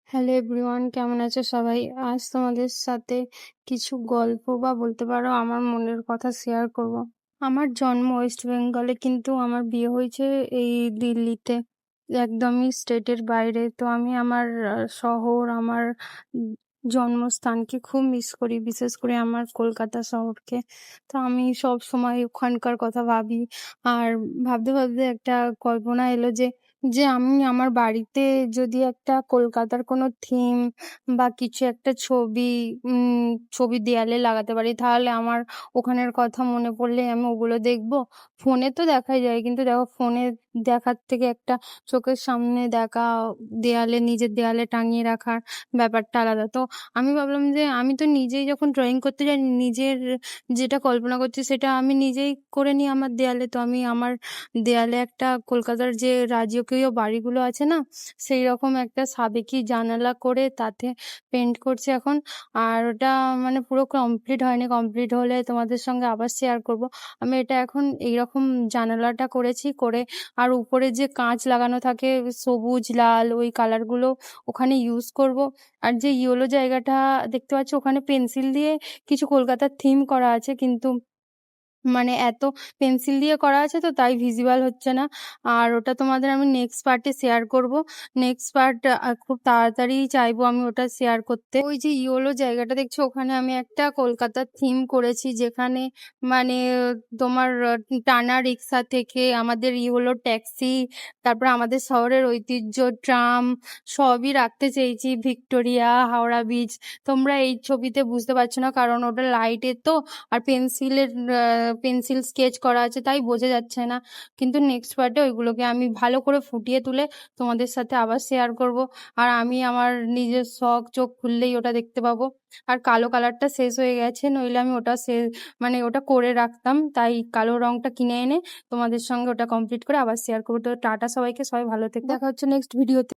Hello everyone, কেমন আছো সবাই? আজ তোমাদের সাথে কিছু গল্প বা বলতে পারো আমার মনের কথা শেয়ার করব। আমার জন্ম ওয়েস্ট বেঙ্গলে, কিন্তু আমার বিয়ে হয়েছে এই দিল্লিতে, একদমই স্টেটের বাইরে। তো আমি আমার শহর, আমার উম জন্মস্থানকে খুব মিস করি, বিশেষ করে আমার কলকাতা শহরকে। তো আমি সব সময় ওখানকার কথা ভাবি। আর ভাবতে ভাবতে একটা কল্পনা এলো যে যে আমি আমার বাড়িতে যদি একটা কলকাতার কোনো থিম বা কিছু একটা ছবি দেয়ালে লাগাতে পারি, তাহলে আমার ওখানের কথা মনে পড়লে আমি ওগুলো দেখবো। ফোনে তো দেখাই যায়, কিন্তু দেখো, ফোনে দেখার থেকে একটা চোখের সামনে দেখা, দেয়ালে, নিজের দেয়ালে টাঙিয়ে রাখার ব্যাপারটা আলাদা। তো আমি ভাবলাম যে আমি তো নিজেই যখন ড্রয়িং করতে যাই, নিজের যেটা কল্পনা করছি সেটা আমি নিজেই করে নিই আমার দেয়ালে। তো আমি আমার দেয়ালে একটা কলকাতার যে রাজকীয় বাড়িগুলো আছে না, সেইরকম একটা সাবেকি জানালা করে তাতে পেইন্ট করছি এখন। আর ওটা মানে পুরো কমপ্লিট হয়নি, কমপ্লিট হলে তোমাদের সঙ্গে আবার শেয়ার করব। আমি এটা এখন এইরকম জানালাটা করেছি করে, আর উপরে যে কাঁচ লাগানো থাকে সবুজ লাল ওই কালারগুলো ওখানে ইউজ করব। আর যে ইয়েলো জায়গাটা দেখতে পাচ্ছ, ওখানে পেন্সিল দিয়ে কিছু কলকাতার থিম করা আছে, কিন্তু মানে এত পেন্সিল দিয়ে করা আছে তো তাই ভিজিবল হচ্ছে না। আর ওটা তোমাদের আমি নেক্সট পার্টে শেয়ার করব। নেক্সট পার্ট খুব তাড়াতাড়ি চাইবো আমি ওটা শেয়ার করতে। ওই যে ইয়োলো জায়গাটা দেখছো, ওখানে আমি একটা কলকাতার থিম করেছি, যেখানে মানে তোমার টানা রিক্সা থেকে আমাদের ইয়োলো ট্যাক্সি, তারপর আমাদের শহরের ঐতিহ্য ট্রাম, সবই রাখতে চেয়েছি। Victoria, Howrah bridge. তোমরা এই ছবিতে বুঝতে পারছো না, কারণ ওটা লাইটের তো, আর পেন্সিল স্কেচ করা আছে, তাই বোঝা যাচ্ছে না। কিন্তু নেক্সট পার্টে ওইগুলোকে আমি ভালো করে ফুটিয়ে তুলে তোমাদের সাথে আবার শেয়ার করব। আর আমি আমার নিজের শখ, চোখ খুললেই ওটা দেখতে পাবো। আর কালো কালারটা শেষ হয়ে গেছে, নইলে আমি ওটা মানে ওটা করে রাখতাম, তাই কালো রংটা কিনে এনে তোমাদের সঙ্গে ওটা কমপ্লিট করে আবার শেয়ার করবো। তো টাটা সবাইকে, সবাই ভালো থেকো, দেখা হচ্ছে নেক্সট ভিডিওতে।